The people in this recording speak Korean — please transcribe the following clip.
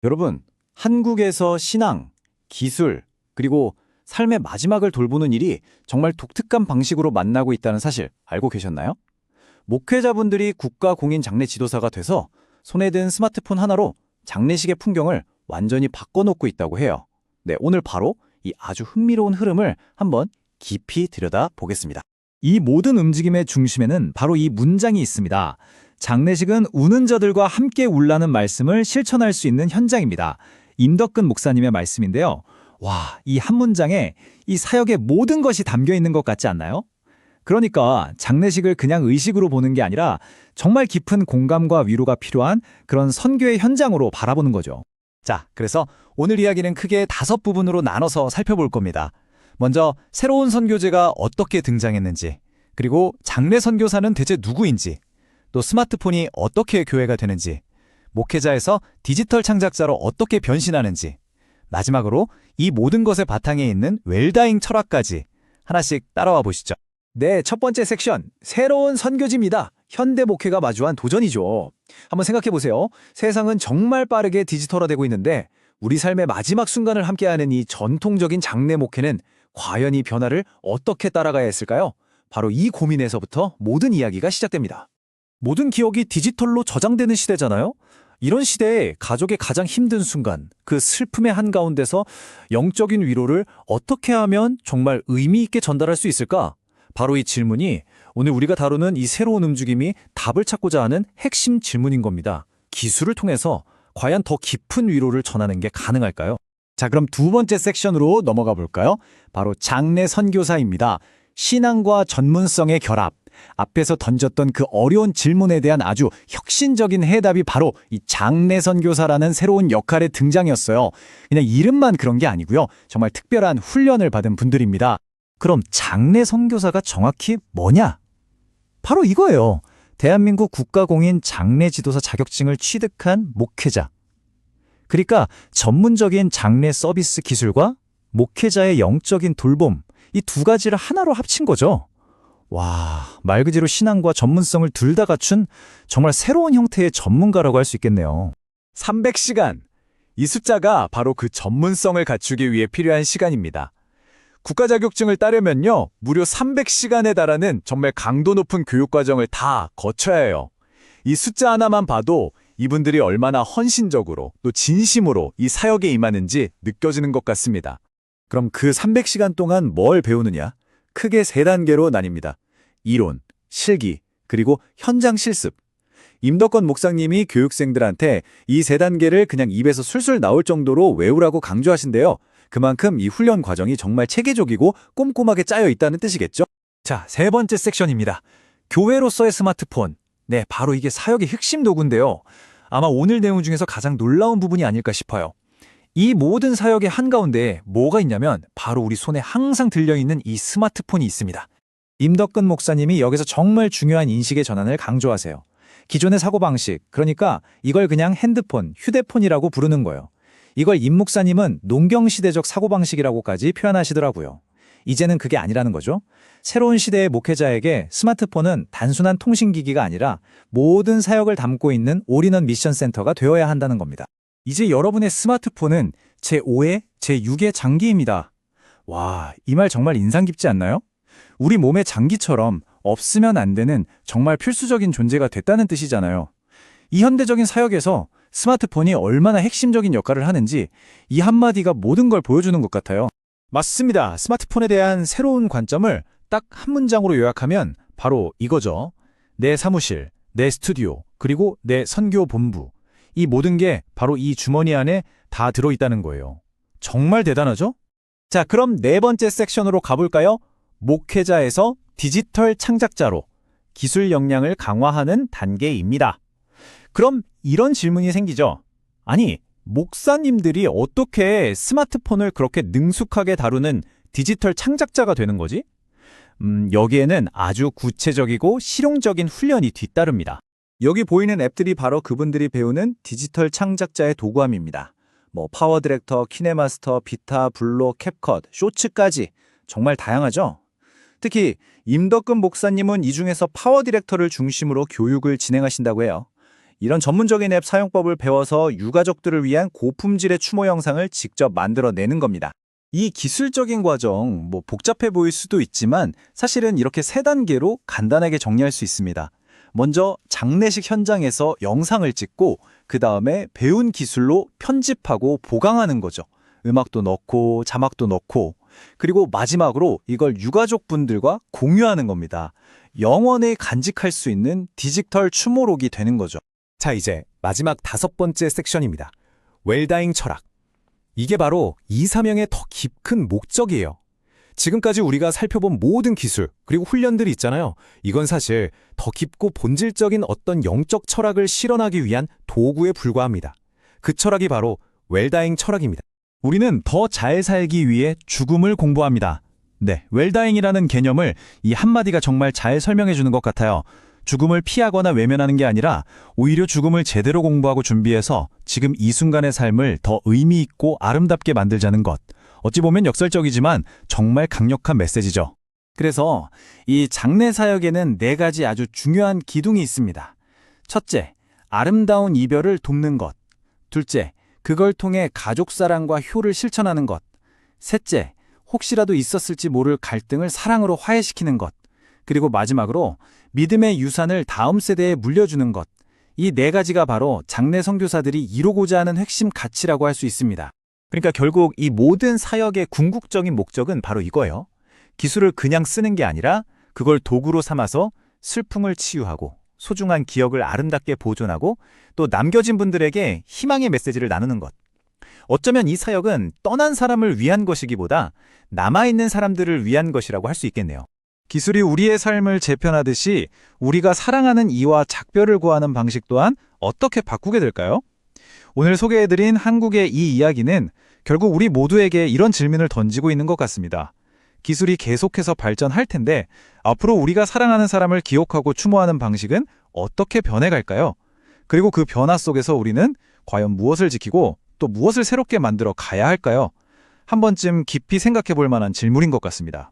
여러분, 한국에서 신앙, 기술, 그리고 삶의 마지막을 돌보는 일이 정말 독특한 방식으로 만나고 있다는 사실 알고 계셨나요? 목회자분들이 국가 공인 장례 지도사가 돼서 손에 든 스마트폰 하나로 장례식의 풍경을 완전히 바꿔놓고 있다고 해요. 네, 오늘 바로 이 아주 흥미로운 흐름을 한번 깊이 들여다 보겠습니다. 이 모든 움직임의 중심에는 바로 이 문장이 있습니다. 장례식은 우는 자들과 함께 울라는 말씀을 실천할 수 있는 현장입니다. 임덕근 목사님의 말씀인데요. 와, 이 한 문장에 이 사역의 모든 것이 담겨 있는 것 같지 않나요? 그러니까 장례식을 그냥 의식으로 보는 게 아니라 정말 깊은 공감과 위로가 필요한 그런 선교의 현장으로 바라보는 거죠. 자, 그래서 오늘 이야기는 크게 5부분으로 나눠서 살펴볼 겁니다. 먼저 새로운 선교제가 어떻게 등장했는지, 그리고 장례 선교사는 대체 누구인지, 또 스마트폰이 어떻게 교회가 되는지, 목회자에서 디지털 창작자로 어떻게 변신하는지, 마지막으로 이 모든 것의 바탕에 있는 웰다잉 철학까지 하나씩 따라와 보시죠. 네, 첫 번째 섹션, 새로운 선교지입니다. 현대 목회가 마주한 도전이죠. 한번 생각해 보세요. 세상은 정말 빠르게 디지털화되고 있는데 우리 삶의 마지막 순간을 함께하는 이 전통적인 장례 목회는 과연 이 변화를 어떻게 따라가야 했을까요? 바로 이 고민에서부터 모든 이야기가 시작됩니다. 모든 기억이 디지털로 저장되는 시대잖아요? 이런 시대에 가족의 가장 힘든 순간, 그 슬픔의 한가운데서 영적인 위로를 어떻게 하면 정말 의미 있게 전달할 수 있을까? 바로 이 질문이 오늘 우리가 다루는 이 새로운 움직임이 답을 찾고자 하는 핵심 질문인 겁니다. 기술을 통해서 과연 더 깊은 위로를 전하는 게 가능할까요? 자, 그럼 두 번째 섹션으로 넘어가 볼까요? 바로 장례 선교사입니다. 신앙과 전문성의 결합. 앞에서 던졌던 그 어려운 질문에 대한 아주 혁신적인 해답이 바로 이 장례 선교사라는 새로운 역할의 등장이었어요. 그냥 이름만 그런 게 아니고요. 정말 특별한 훈련을 받은 분들입니다. 그럼 장례 선교사가 정확히 뭐냐? 바로 이거예요. 대한민국 국가공인 장례 지도사 자격증을 취득한 목회자. 그러니까 전문적인 장례 서비스 기술과 목회자의 영적인 돌봄, 이 두 가지를 하나로 합친 거죠. 와, 말 그대로 신앙과 전문성을 둘 다 갖춘 정말 새로운 형태의 전문가라고 할 수 있겠네요. 300시간. 이 숫자가 바로 그 전문성을 갖추기 위해 필요한 시간입니다. 국가 자격증을 따려면요, 무려 300시간에 달하는 정말 강도 높은 교육 과정을 다 거쳐야 해요. 이 숫자 하나만 봐도 이분들이 얼마나 헌신적으로 또 진심으로 이 사역에 임하는지 느껴지는 것 같습니다. 그럼 그 300시간 동안 뭘 배우느냐? 크게 3단계로 나뉩니다. 이론, 실기, 그리고 현장 실습. 임덕건 목사님이 교육생들한테 이 3단계를 그냥 입에서 술술 나올 정도로 외우라고 강조하신대요. 그만큼 이 훈련 과정이 정말 체계적이고 꼼꼼하게 짜여 있다는 뜻이겠죠? 자, 세 번째 섹션입니다. 교회로서의 스마트폰. 네, 바로 이게 사역의 핵심 도구인데요. 아마 오늘 내용 중에서 가장 놀라운 부분이 아닐까 싶어요. 이 모든 사역의 한가운데에 뭐가 있냐면 바로 우리 손에 항상 들려있는 이 스마트폰이 있습니다. 임덕근 목사님이 여기서 정말 중요한 인식의 전환을 강조하세요. 기존의 사고방식, 그러니까 이걸 그냥 핸드폰, 휴대폰이라고 부르는 거예요. 이걸 임 목사님은 농경시대적 사고방식이라고까지 표현하시더라고요. 이제는 그게 아니라는 거죠. 새로운 시대의 목회자에게 스마트폰은 단순한 통신기기가 아니라 모든 사역을 담고 있는 올인원 미션 센터가 되어야 한다는 겁니다. 이제 여러분의 스마트폰은 제5의, 제6의 장기입니다. 와, 이 말 정말 인상 깊지 않나요? 우리 몸의 장기처럼 없으면 안 되는 정말 필수적인 존재가 됐다는 뜻이잖아요. 이 현대적인 사역에서 스마트폰이 얼마나 핵심적인 역할을 하는지 이 한마디가 모든 걸 보여주는 것 같아요. 맞습니다. 스마트폰에 대한 새로운 관점을 딱 한 문장으로 요약하면 바로 이거죠. 내 사무실, 내 스튜디오, 그리고 내 선교 본부. 이 모든 게 바로 이 주머니 안에 다 들어있다는 거예요. 정말 대단하죠? 자, 그럼 네 번째 섹션으로 가볼까요? 목회자에서 디지털 창작자로 기술 역량을 강화하는 단계입니다. 그럼 이런 질문이 생기죠. 아니, 목사님들이 어떻게 스마트폰을 그렇게 능숙하게 다루는 디지털 창작자가 되는 거지? 여기에는 아주 구체적이고 실용적인 훈련이 뒤따릅니다. 여기 보이는 앱들이 바로 그분들이 배우는 디지털 창작자의 도구함입니다. 파워 디렉터, 키네마스터, 비타, 블로, 캡컷, 쇼츠까지 정말 다양하죠? 특히 임덕근 목사님은 이 중에서 파워 디렉터를 중심으로 교육을 진행하신다고 해요. 이런 전문적인 앱 사용법을 배워서 유가족들을 위한 고품질의 추모 영상을 직접 만들어내는 겁니다. 이 기술적인 과정, 복잡해 보일 수도 있지만 사실은 이렇게 3단계로 간단하게 정리할 수 있습니다. 먼저 장례식 현장에서 영상을 찍고 그 다음에 배운 기술로 편집하고 보강하는 거죠. 음악도 넣고 자막도 넣고 그리고 마지막으로 이걸 유가족분들과 공유하는 겁니다. 영원히 간직할 수 있는 디지털 추모록이 되는 거죠. 자, 이제 마지막 5번째 섹션입니다. 웰다잉 철학. 이게 바로 이 사명의 더 깊은 목적이에요. 지금까지 우리가 살펴본 모든 기술, 그리고 훈련들이 있잖아요. 이건 사실 더 깊고 본질적인 어떤 영적 철학을 실현하기 위한 도구에 불과합니다. 그 철학이 바로 웰다잉 철학입니다. 우리는 더 잘 살기 위해 죽음을 공부합니다. 네, 웰다잉이라는 개념을 이 한마디가 정말 잘 설명해 주는 것 같아요. 죽음을 피하거나 외면하는 게 아니라 오히려 죽음을 제대로 공부하고 준비해서 지금 이 순간의 삶을 더 의미 있고 아름답게 만들자는 것. 어찌 보면 역설적이지만 정말 강력한 메시지죠. 그래서 이 장례 사역에는 4가지 아주 중요한 기둥이 있습니다. 첫째, 아름다운 이별을 돕는 것. 둘째, 그걸 통해 가족 사랑과 효를 실천하는 것. 셋째, 혹시라도 있었을지 모를 갈등을 사랑으로 화해시키는 것. 그리고 마지막으로 믿음의 유산을 다음 세대에 물려주는 것. 이 4가지가 바로 장례 선교사들이 이루고자 하는 핵심 가치라고 할 수 있습니다. 그러니까 결국 이 모든 사역의 궁극적인 목적은 바로 이거예요. 기술을 그냥 쓰는 게 아니라 그걸 도구로 삼아서 슬픔을 치유하고 소중한 기억을 아름답게 보존하고 또 남겨진 분들에게 희망의 메시지를 나누는 것. 어쩌면 이 사역은 떠난 사람을 위한 것이기보다 남아있는 사람들을 위한 것이라고 할 수 있겠네요. 기술이 우리의 삶을 재편하듯이 우리가 사랑하는 이와 작별을 구하는 방식 또한 어떻게 바꾸게 될까요? 오늘 소개해드린 한국의 이 이야기는 결국 우리 모두에게 이런 질문을 던지고 있는 것 같습니다. 기술이 계속해서 발전할 텐데 앞으로 우리가 사랑하는 사람을 기억하고 추모하는 방식은 어떻게 변해갈까요? 그리고 그 변화 속에서 우리는 과연 무엇을 지키고 또 무엇을 새롭게 만들어 가야 할까요? 한 번쯤 깊이 생각해 볼 만한 질문인 것 같습니다.